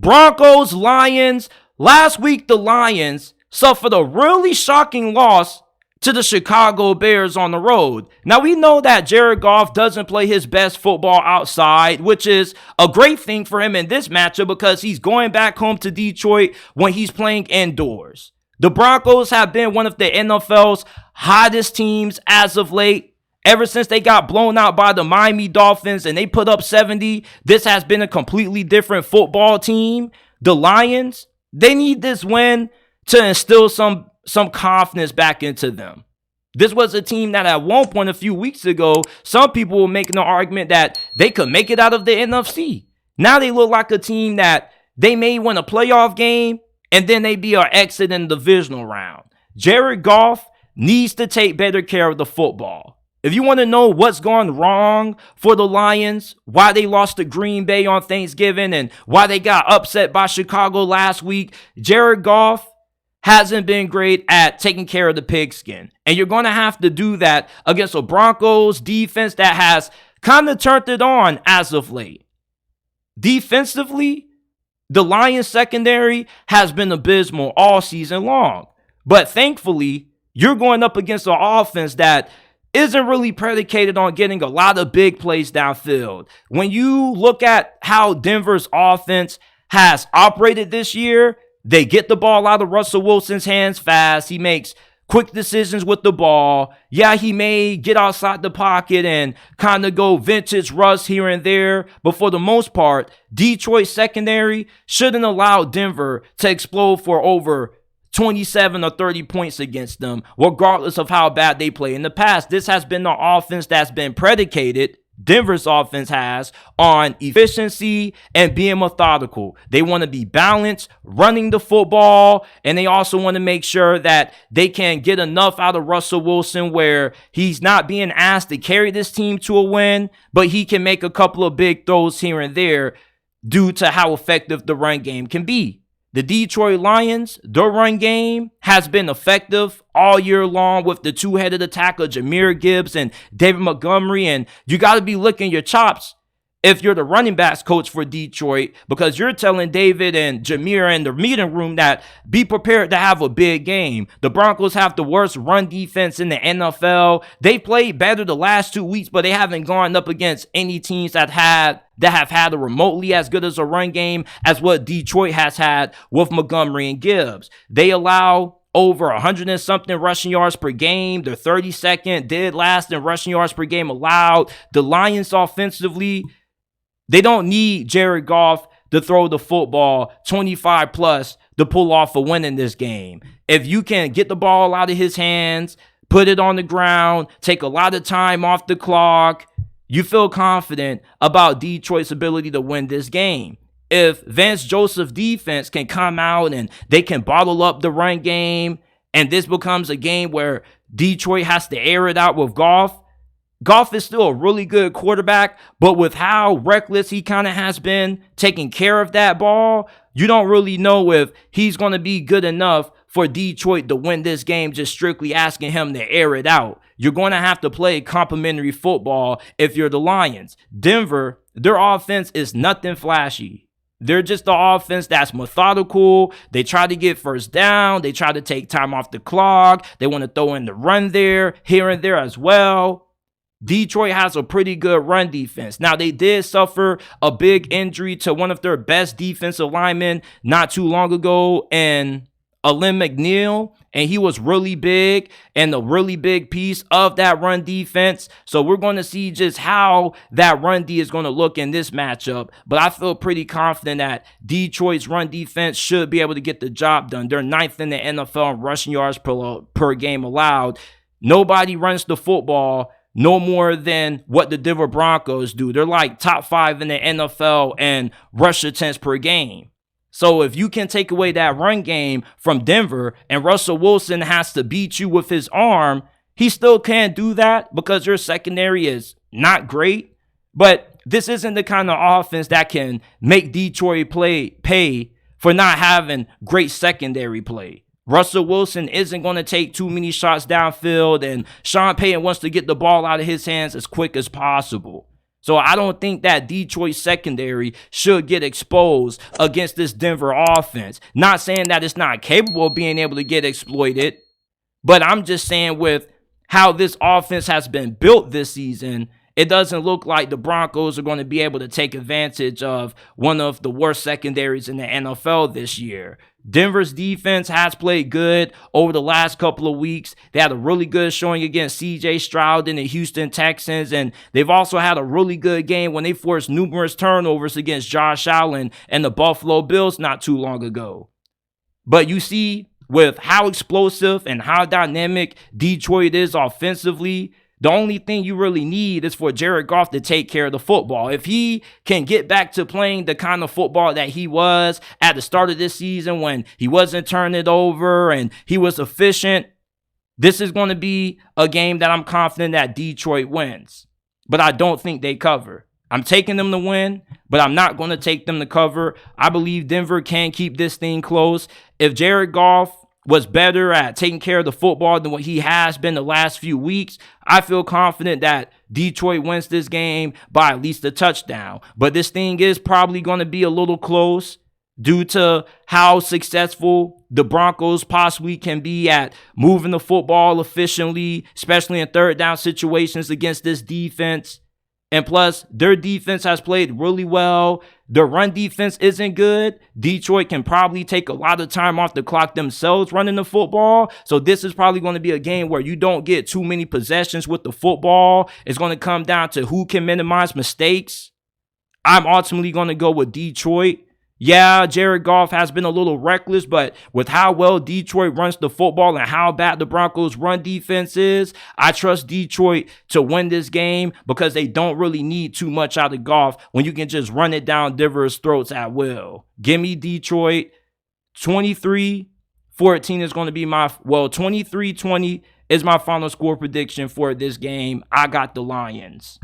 Broncos, Lions. Last week, the Lions suffered a really shocking loss to the Chicago Bears on the road. Now, we know that Jared Goff doesn't play his best football outside, which is a great thing for him in this matchup because he's going back home to Detroit when he's playing indoors. The Broncos have been one of the NFL's hottest teams as of late. Ever since they got blown out by the Miami Dolphins and they put up 70, this has been a completely different football team. The Lions, they need this win to instill some confidence back into them. This was a team that at one point a few weeks ago, some people were making an argument that they could make it out of the NFC. Now they look like a team that they may win a playoff game and then they be our exit in the divisional round. Jared Goff needs to take better care of the football. If you want to know what's gone wrong for the Lions, why they lost to Green Bay on Thanksgiving and why they got upset by Chicago last week, Jared Goff hasn't been great at taking care of the pigskin. And you're going to have to do that against a Broncos defense that has kind of turned it on as of late. Defensively, the Lions secondary has been abysmal all season long. But thankfully, you're going up against an offense that isn't really predicated on getting a lot of big plays downfield. When you look at how Denver's offense has operated this year, they get the ball out of Russell Wilson's hands fast. He makes quick decisions with the ball. Yeah, he may get outside the pocket and kind of go vintage Russ here and there. But for the most part, Detroit's secondary shouldn't allow Denver to explode for over 27 or 30 points against them, regardless of how bad they play in the past. This has been the offense that's been predicated, Denver's offense has, on efficiency and being methodical. They want to be balanced, running the football, and they also want to make sure that they can get enough out of Russell Wilson where he's not being asked to carry this team to a win, but he can make a couple of big throws here and there due to how effective the run game can be. The Detroit Lions, their run game has been effective all year long with the two-headed attack of Jahmyr Gibbs and David Montgomery. And you got to be licking your chops if you're the running backs coach for Detroit, because you're telling David and Jahmyr in the meeting room that be prepared to have a big game. The Broncos have the worst run defense in the NFL. They played better the last 2 weeks, but they haven't gone up against any teams that have had a remotely as good as a run game as what Detroit has had with Montgomery and Gibbs. They allow over 100 and something rushing yards per game. They're 32nd, dead last in rushing yards per game allowed. The Lions offensively, they don't need Jared Goff to throw the football 25 plus to pull off a win in this game. If you can get the ball out of his hands, put it on the ground, take a lot of time off the clock, you feel confident about Detroit's ability to win this game. If Vance Joseph's defense can come out and they can bottle up the run game, and this becomes a game where Detroit has to air it out with Goff, Goff is still a really good quarterback, but with how reckless he kind of has been taking care of that ball, you don't really know if he's going to be good enough for Detroit to win this game just strictly asking him to air it out. You're going to have to play complementary football if you're the Lions. Denver, their offense is nothing flashy. They're just the offense that's methodical. They try to get first down. They try to take time off the clock. They want to throw in the run there, here and there as well. Detroit has a pretty good run defense. Now, they did suffer a big injury to one of their best defensive linemen not too long ago, and Alim McNeil, and he was really big and a really big piece of that run defense. So we're going to see just how that run D is going to look in this matchup. But I feel pretty confident that Detroit's run defense should be able to get the job done. They're 9th in the NFL in rushing yards per game allowed. Nobody runs the football no more than what the Denver Broncos do. They're like top 5 in the NFL and rush attempts per game. So if you can take away that run game from Denver and Russell Wilson has to beat you with his arm, he still can't do that because your secondary is not great. But this isn't the kind of offense that can make Detroit pay for not having great secondary play. Russell Wilson isn't going to take too many shots downfield, and Sean Payton wants to get the ball out of his hands as quick as possible. So I don't think that Detroit secondary should get exposed against this Denver offense. Not saying that it's not capable of being able to get exploited, but I'm just saying with how this offense has been built this season, it doesn't look like the Broncos are going to be able to take advantage of one of the worst secondaries in the NFL this year. Denver's defense has played good over the last couple of weeks. They had a really good showing against C.J. Stroud and the Houston Texans, and they've also had a really good game when they forced numerous turnovers against Josh Allen and the Buffalo Bills not too long ago. But you see, with how explosive and how dynamic Detroit is offensively, the only thing you really need is for Jared Goff to take care of the football. If he can get back to playing the kind of football that he was at the start of this season when he wasn't turning it over and he was efficient, this is going to be a game that I'm confident that Detroit wins. But I don't think they cover. I'm taking them to win, but I'm not going to take them to cover. I believe Denver can keep this thing close. If Jared Goff was better at taking care of the football than what he has been the last few weeks, I feel confident that Detroit wins this game by at least a touchdown. But this thing is probably going to be a little close due to how successful the Broncos possibly can be at moving the football efficiently, especially in third down situations against this defense. And plus, their defense has played really well. Their run defense isn't good. Detroit can probably take a lot of time off the clock themselves running the football. So this is probably going to be a game where you don't get too many possessions with the football. It's going to come down to who can minimize mistakes. I'm ultimately going to go with Detroit. Yeah, Jared Goff has been a little reckless, but with how well Detroit runs the football and how bad the Broncos' run defense is, I trust Detroit to win this game because they don't really need too much out of Goff when you can just run it down Denver's throats at will. Give me Detroit. 23-14 is going to be 23-20 is my final score prediction for this game. I got the Lions.